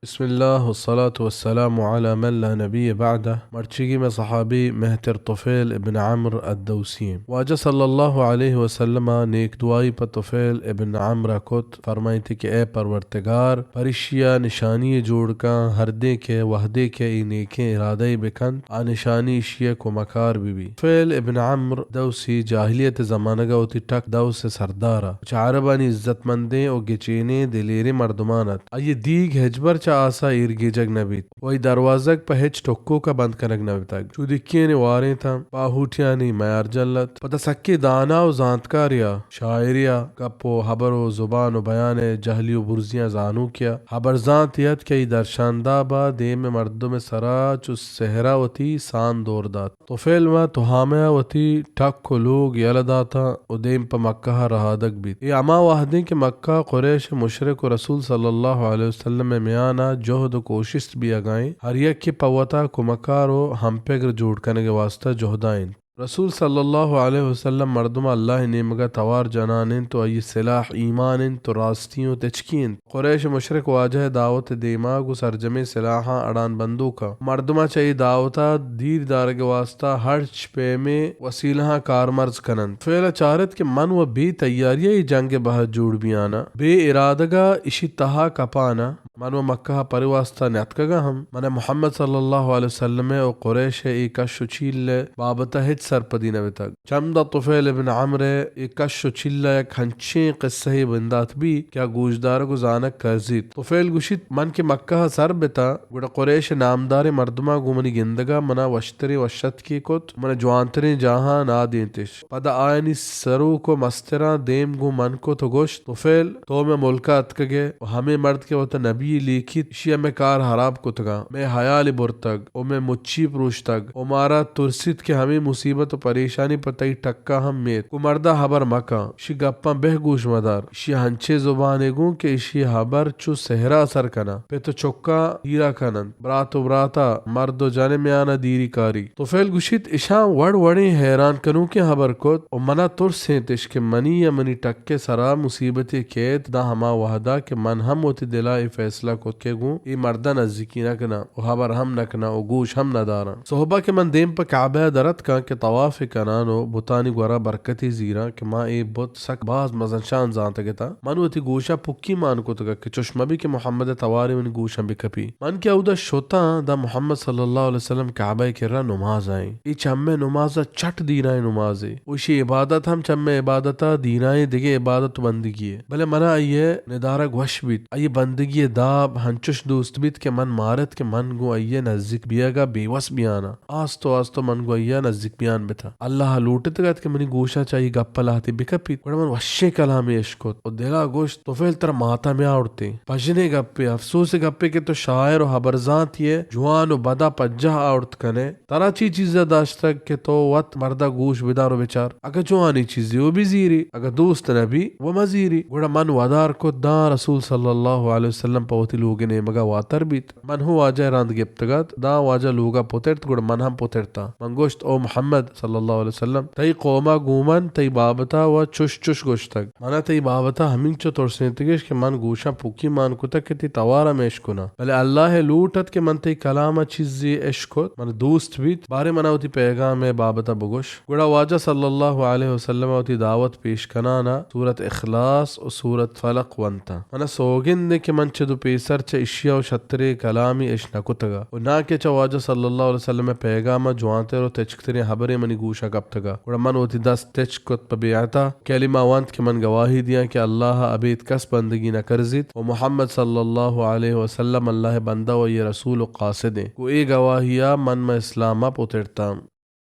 بسم الله والصلاة والسلام على من لا نبي بعده. مرچگی میں صحابی مہتر طفیل ابن عمرو الدوسی واجہ صلی اللہ علیہ وسلم نیک دعائی پر طفیل ابن عمرو کت فرمائی تھی کہ اے پروردگار پرشیا نشانی جوڑ کا ہردے کے وحدے کے ای نیکیں ارادے بکن آ نشانی شیع کو مکار بھی طفیل ابن عمرو دوسی جاہلیت زمانہ گا ہوتی ٹک دو سے سردارا عربانی عزت مندیں او گچینے دلیری مردمانت آئیے دیگ ہجبر آسا ایرگی جگ نبیت وہی دروازک پہ ہچ ٹکو کا بند کنگ نبیتاگ چو دکینے واریں تھا باہوٹیانی میار جلت پتہ سکی دانا و زانتکاریا شاعریا کپو حبر و زبان و بیان جہلی و برزیاں زانو کیا حبر زانتیت کئی درشاندہ با دیم مردم سرا چو سہرا وتی سان دور دات تو فیل ما تو ہامیا وتی ٹک کو لوگ یلدا تھا و دیم پا مکہ رہادک بیت یہ اما واحدیں کہ مکہ قریش مشرک و رسول صلی اللہ علیہ وسلم میں میانا جہد و کوشش بھی اگائیں ہر یک کی پوتا کمکارو ہم پیگر جوڑ کرنے کے واسطہ جہدائیں رسول صلی اللہ علیہ وسلم مردم اللہ نیمگا توار جنانن تو ای سلاح ایمانن تو راستیوں تچکین قریش مشرک واجہ دعوت دیماغ و سرجم سلاحاں اڑان بندوقا مردمہ چاہی دعوتا دیر دارگ واسطہ ہرچ پے میں وسیلہاں کارمرز کنن فعلا چارت کے من و بھی تیاریہ جنگ بہت جوڑ بیانا بے ارادگا اشی تہا کپانا من و مکہ پر واسطہ نیتکگا ہم من محمد صلی اللہ علیہ وسلم او قریش ای کش و چیل بابتا ہچ سرپدی نویتگ چمدہ طفیل ابن عمرو ای کش و چیل یک ہنچیں قصہ بندات بھی کیا گوشدار کو زانک کرزید طفیل گوشید من کے مکہ سر بتا گوڑا قریش نامدار مردمہ گومنی گندگا منا وشتری وشت کی کت من جوانتری جہاں نا دینتش پدا آئینی سرو کو مسترا دیم گو من کو تو گوشت طفیل تو میں ملکہ اتکگے و ہمیں مرد کے وقت نبی لیکھت شیعہ میں کار حراب کتگا میں حیال برتگ او میں مچی پروشتگ او مارا ترسید کہ ہمیں مصیبت و پریشانی پر تئی ٹکا ہم میت کو مردہ حبر مکا شی گپاں بہ گوش مدار شی ہنچے زبانے گوں کہ شی حبر چو سہرا اثر کنا پہ تو چکا ہیرا کنن برات و براتا مرد و جانے میں آنا دیری کاری تو فیل گوشید اشاں وڑ وڑیں حیران کنوں کے حبر کت او منا ترسیں تش کہ منی یا منی ٹکے سرا مصیبت کیت دا ہما وحدہ کہ من ہم ہوتی دلا فیصلہ کو کے گوں ای مردہ نزدیکی نہ کنا او خبر ہم نہ کنا او گوش ہم نہ دارا صحبہ کے من دیم پہ کعبہ درت کا کہ طواف کنانو بوتانی گورا برکتی زیرا کہ ما ای بت سک باز مزن شان زانتا گتا منو تی گوشا پکی مان کو تگا کہ چشمہ بھی کہ محمد تواری من گوشا بھی کپی من کیا او دا شوتا دا محمد صلی اللہ علیہ وسلم کعبہ کرا نماز آئیں ای چمے نمازا چٹ دیرائیں نمازے اوشی عبادت ہم چمے عبادتا دیرائیں دیگے عبادت بندگی ہے بلے منا آئیے ندارہ گوش بیت آئیے بندگی داب ہنچش دوست بیت کے من مارت کے من گو آئیے نزدیک بیاگا بیوس بیانا آستو من گو آئیے نزدیک بیان بیتا اللہ لوٹت گت کہ منی گوشا چاہیے گپا لاتی بکپیت بڑا من وشے کلامی اشکت اور دلا گوشت تو فیل تر ماتا میں آڑتے پجنے گپے افسوس گپے کہ تو شاعر و حبرزان تھیے جوان و بدا پجہ آڑت کنے ترا چی چیزیں داشتک کہ تو وقت مردہ گوش بدارو بچار اگر جوانی چیزیں وہ بھی زیری اگر دوست نبی وہ مزیری گوڑا من ودار کو دا رسول صلی اللہ علیہ وسلم پوتی لوگ نے مگا واتر بیت من ہو واجہ راند گپتگت دا واجہ لوگا پوترت گوڑ من ہم پوترتا من گوشت او محمد صلی اللہ علیہ وسلم تی قوما گومن تی بابتا و چش چش گوشتگ منا تی بابتا ہمین چو ترسنتگش کہ من گوشا پوکی مان کتا کہ تی توارا میں اشکنا بلے اللہ لوٹت کہ من تی کلام چیزی اشکت من دوست بیت بارے منا ہوتی پیغام بابتا بگوش گوڑا واجہ صلی اللہ علیہ وسلم ہوتی دعوت پیش کنانا سورت اخلاص و سورت فلق ونتا منا سوگن دے کہ من چدو پیسر چا اشیاء و شترے کلامی اشنا کتگا و نا کہ چا واجہ صلی اللہ علیہ وسلم پیغاما جوانتے رو تچکترین حبرے منی گوشا کبتگا و من ہوتی دست تچکت پا بیعتا کلمہ وانت کہ من گواہی دیا کہ اللہ ابیت کس بندگی نہ کرزید و محمد صلی اللہ علیہ وسلم اللہ بندہ و یہ رسول و قاصدیں کو اے گواہیا من ما اسلامہ پوترتا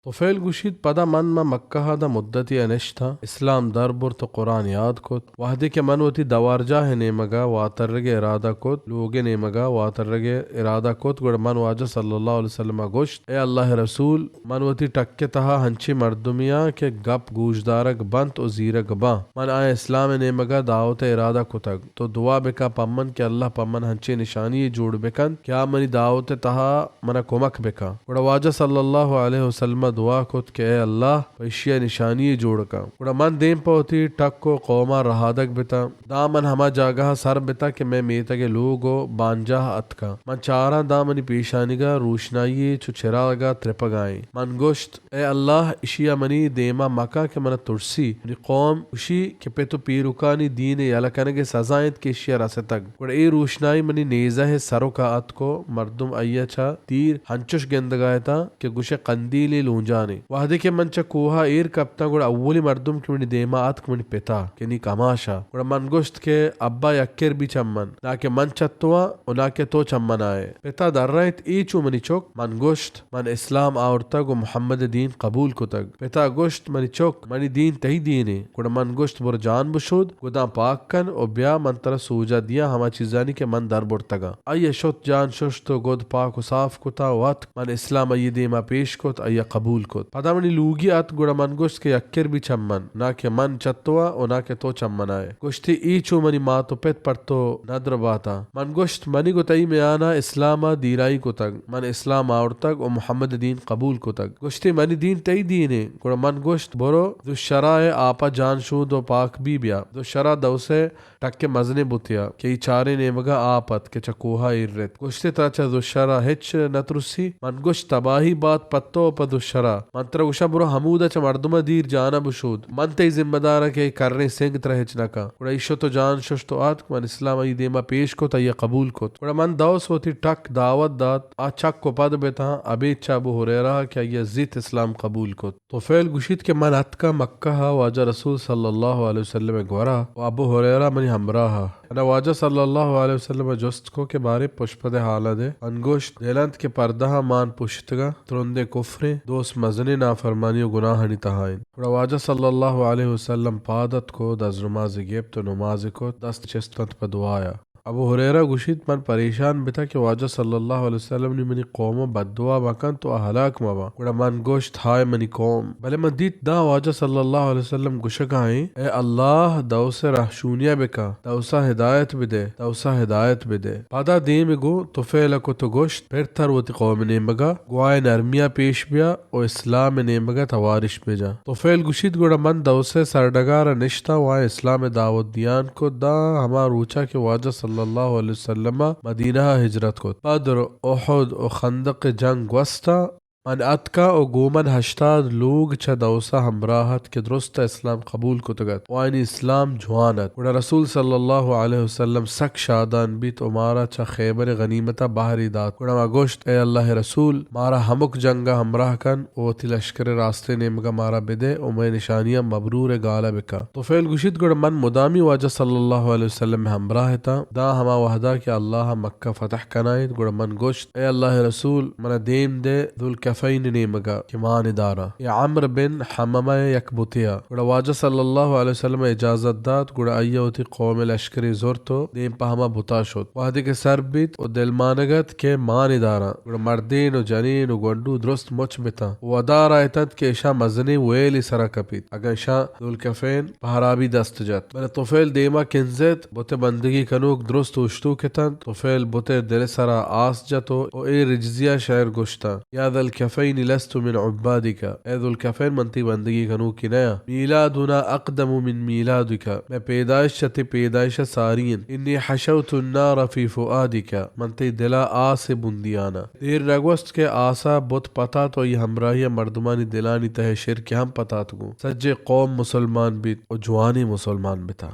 تو فیل گوشید پدا من ما مکہ دا مدتی انش تھا اسلام در بر تو قرآن یاد کت وحدی کے من ہوتی دوار جاہ نیمگا واتر رگے ارادہ کت لوگے نیمگا واتر رگے ارادہ کت گوڑ من واجہ صلی اللہ علیہ وسلم گوشت اے اللہ رسول من ہوتی ٹکے تہا ہنچی مردمیا کے گپ گوشدارک بنت و زیرک با من آئے اسلام نیمگا دعوت ارادہ کتگ تو دعا بکا پمن کہ اللہ پمن ہنچی نشانی جوڑ بکن کیا منی دعوت تہا منا کمک بکا گوڑ واجہ صلی اللہ علیہ وسلم دعا کت کہ اے اللہ پیشیا نشانی جوڑ کا گڑا من دیم پوتی ٹک کو قوما رہادک بتا دامن ہما جاگہ سر بتا کہ میں میتگ لوگو بانجا اتکا من چارا دامنی پیشانیگا روشنائی چو چراغا ترپگائیں من گوشت اے اللہ اشیا منی دیما مکا کہ من ترسی منی قوم اشی کہ پہ تو پیروکانی دین یلکنگ سزائیں کہ اشیا راسے تک گڑا اے روشنائی منی نیزہ ہے سرو کا ات کو مردم ایا چھا تیر ہنچش گندگائے تا کہ گوشے قندیلی لونجانے وحدے کے منچا کوہا ایر کپتا گڑا اولی مردم کی منی دیما ات کو منی پتا کہ نی کماشا گڑا من گوشت کہ ابا یکر بھی چمن نا کہ من چتوا و نا کہ تو چمن آئے پتا در رہت ایچو منی چوک من گوشت من اسلام آورتا گو محمد دین قبول کو تگ پتا گوشت منی چوک منی دین تہی دینے گڑا من گوشت بر جان بشود گدا پاک کن و بیا من ترا سوجا دیا ہما چیزانی کہ من در برتگا آئیے شت جان شش تو گود پاک و صاف کتا وات من اسلام ای دیما پیش کت آئیے قبول کت پدا منی لوگی ات گڑا من گوشت کہ یکر بھی چمن نا کہ من چتوا و نا کہ تو چمن آئے گوشتی ایچو منی ماتو پت پر تو ندر باتا من گوشت منی گو تئی میں آنا اسلاما دیرائی کو تگ من اسلام آورتگ و محمد دین قبول کو تگ گوشتی منی دین تئی دینے گڑا من گوشت برو دو شرائے آپا جان شود و پاک بھی بیا دو شرع دوسے ٹک کے مزنے بوتیا کہ ای چارے نیمگا آپت کہ چکوہا ایرت گوشتی ترچا دو شرع ہچ نترسی من گوشت تباہی بات پتو پا دو شرع من ترا گوشا برو حمودہ چا مردم دیر جانا بشود من تی ذمہ دارا کہ کرنے سنگ ترا ہچ نکا گڑا ایشو تو جان شش تو آت من اسلام ای دیما پیش کو تا یہ قبول کو گڑا من دوس ہوتی ٹک دعوت دات آ چک کو پد بیتا ابی چابو ہریرہ کہ یہ زیت اسلام قبول کو تو فعل گوشید کہ من اتکا مکہ واجہ رسول صلی اللہ علیہ وسلم گورا و ابو ہریرہ منی ہمراہ انا واجہ صلی اللہ علیہ وسلم جست کو کے بارے پشپد حالت انگوشت دیلند کے پردہ مان پشتگا ترندے کفریں دوست مزنے نافرمانی و گناہنی تہائن واجہ صلی اللہ علیہ وسلم پادت کو دز نماز گیب تو نماز کو دست چستت پہ دعایا ابو ہریرہ گوشید من پریشان بتا کہ واجہ صلی اللہ علیہ وسلم نے منی قوم بد دعا مکن تو ہلاک موا گڑا من گوشت ہائے منی قوم بلے من دیت دا واجہ صلی اللہ علیہ وسلم گوشگائیں اے اللہ دوسے رہشونیا بکا دوسا ہدایت بدے دوسا ہدایت بدے پادا دیم گو تو فعلکو تو گوشت پھر تر وتی قوم نیمگا گوائے نرمیا پیش بیا و اسلام نیمگا توارش بجا تو فعل گوشید گڑا من دوسے سردگار نشتا وائے اسلام دعوت دیان کو دا ہما روچا کہ واجہ صلی اللہ علیہ وسلم مدینہ ہجرت کو بدر احد و خندق جنگ وستا من اتکا او گومن ہشتاد لوگ چھ دوسا ہمراہت کے درست اسلام قبول کو تگت وائنی اسلام جوانت گڑا رسول صلی اللہ علیہ وسلم سک شادان بیت و مارا چھ خیبر غنیمتا باہری دات گڑا ما گوشت اے اللہ رسول مارا ہمک جنگا ہمراہ کن او تی لشکر راستے نیمگا مارا بدے او میں نشانیاں مبرور گالا بکا تو فعل گوشید گڑا من مدامی واجہ صلی اللہ علیہ وسلم ہمراہ تا دا ہما وحدہ کہ اللہ مکہ فتح کنائید گڑا من گوشت اے اللہ رسول من دیم دے ذوالکفین نیمگا کہ مان دارا یا عمر بن حمامہ یکبوتیا گڑا واجہ صلی اللہ علیہ وسلم اجازت داد گڑا ایوتی قوم لشکری زور تو دیم پا ہما بتا شد وحدی کے سر بیت و دل مانگت کہ مان دارا گڑا مردین و جنین و گنڈو درست مچ بتا و دارا ایتد کہ اشا مزنی ویلی سرا کپیت اگر اشا ذوالکفین پہرابی دست جات بنا توفیل دیما کنزت بوتے بندگی کنوک درست اشتو کتن توفیل بوتے دل سرا آس جاتو و ای رجزیہ شعر گشتا یا ذوالکفین لست من عبادک اے ذوالکفین منتی بندگی کنو کی نیا میلادنا اقدم من میلادک میں پیدائش چتی پیدائش سارین انی حشوت النار فی فؤادک منتی دلا آس بندیانا دیر نگوست کے آسا بت پتا تو یہ ہمراہی مردمانی دلانی تہ شرک ہم پتا تگو سجے قوم مسلمان بیت و جوانی مسلمان بتا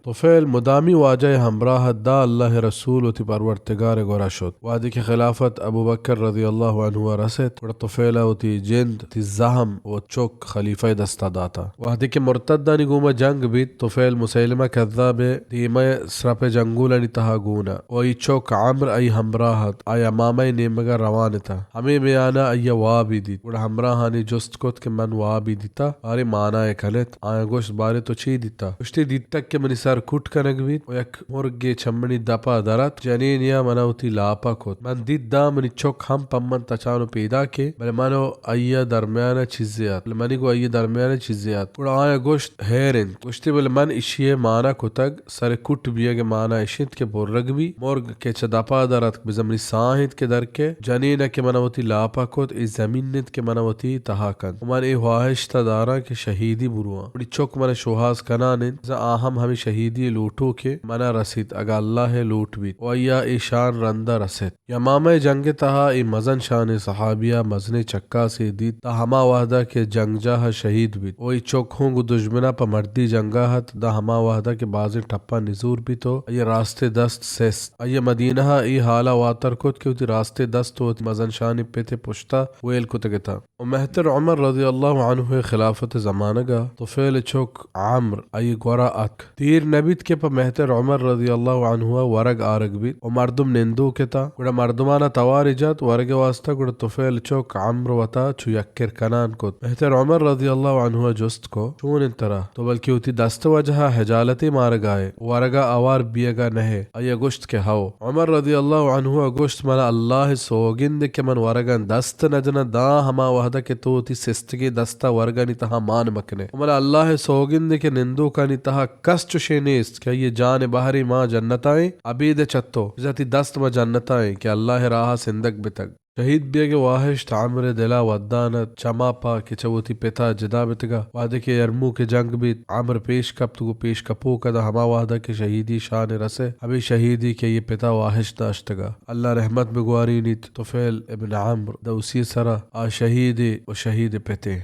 تو فعل مدامی واجہ ہمراہ دا اللہ رسول و تی پرورتگار گورا شد وادی کی خلافت ابو بکر رضی اللہ عنہ رسد وڑا تو فعلہ و تی جند تی زہم و چوک خلیفہ دستا داتا وادی کی مرتدانی گوما جنگ بیت تو فعل مسیلمہ کذاب دیمہ سرپ جنگولانی تہا گونا و ای چوک عمر ای ہمراہت آیا مامی نیمگا روانتا ہمیں بیانا ای وابی دیت وڑا ہمراہانی جست کت کہ من وابی دیتا باری مانا کلت آیا گوشت باری تو چی دیتا گوشتی دیت تک کہ منی سر سر کٹ کنگ بیت و یک مرگی چمنی دپا درت جنین یا منوتی لاپا کت من دید دا منی چوک ہم پمن تچانو پیدا کے بلے منو ایا درمیان چیزیات بلے منی کو ایا درمیان چیزیات گوڑا آیا گوشت ہیرن گوشتی بلے من اشیے مانا کتگ سر کٹ بیگ مانا اشیت کے برگ بھی مرگ کے چدپا درت بزمنی ساہت کے در کے جنین کے منوتی لاپا کت ای زمینت کے منوتی تہاکن من ای خواہش تا دارا کہ شہیدی بروان بڑی چوک من شوہاز کنانن آہم ہمیں شہیدی لوٹو کے منا رسید اگا اللہ لوٹ بیت و ایا ای شان رندہ رسید یا مامہ جنگ تہا ای مزن شان صحابیہ مزن چکا سے دید تا ہما وحدہ کے جنگ جاہ شہید بیت و ای چوک ہونگو دشمنہ پا مردی جنگاہت دا ہما وحدہ کے بازی ٹپا نزور بیتو ای راستے دست سیست ای مدینہ ای حالا واتر کت کہ تی راستے دست و مزن شان پیتے پشتا ویل کتگتا و مہتر عمر رضی اللہ عنہ خلافت زمانگا طفیل چوک عمر ای گورا اک تیر نبیت کے پا مہتر عمر رضی اللہ عنہ ورگ آرگ بیت و مردم نندو کتا گوڑا مردمانا تواری جات ورگ واسطہ گوڑا طفیل چوک عمر وطا چو یکر کنان کت مہتر عمر رضی اللہ عنہ جست کو چون انترا تو بلکہ اتی دست وجہ حجالتی مارگ آئے ورگا آوار بیگا نہے ای گوشت کے ہاو عمر رضی اللہ عنہ گوشت منا اللہ سوگند کے من ورگان دست نجنا دا ہما وحدہ کے تو تی سستگی دستا ورگانی تہا مان مکنے منا اللہ سوگند کے نندو کانی تہا کس چوشے نیست کہ یہ جان بہری ماں جنتائیں عبید چتو جاتی دست ما جنتائیں کہ اللہ راہ سندگ بتگ شہید بیگ واحش تعمر دلا ودانت چما پا کہ چوتی پتا جدا بتگا وعدے کے ارمو کے جنگ بھی عمر پیش کپ تو پیش کپو کدا ہما وعدہ کے شہیدی شان رسے ابھی شہیدی کے یہ پتا واحش داشتگا اللہ رحمت بگواری نیت طفیل ابن عمر دوسی سرا آ شہید و شہید پتے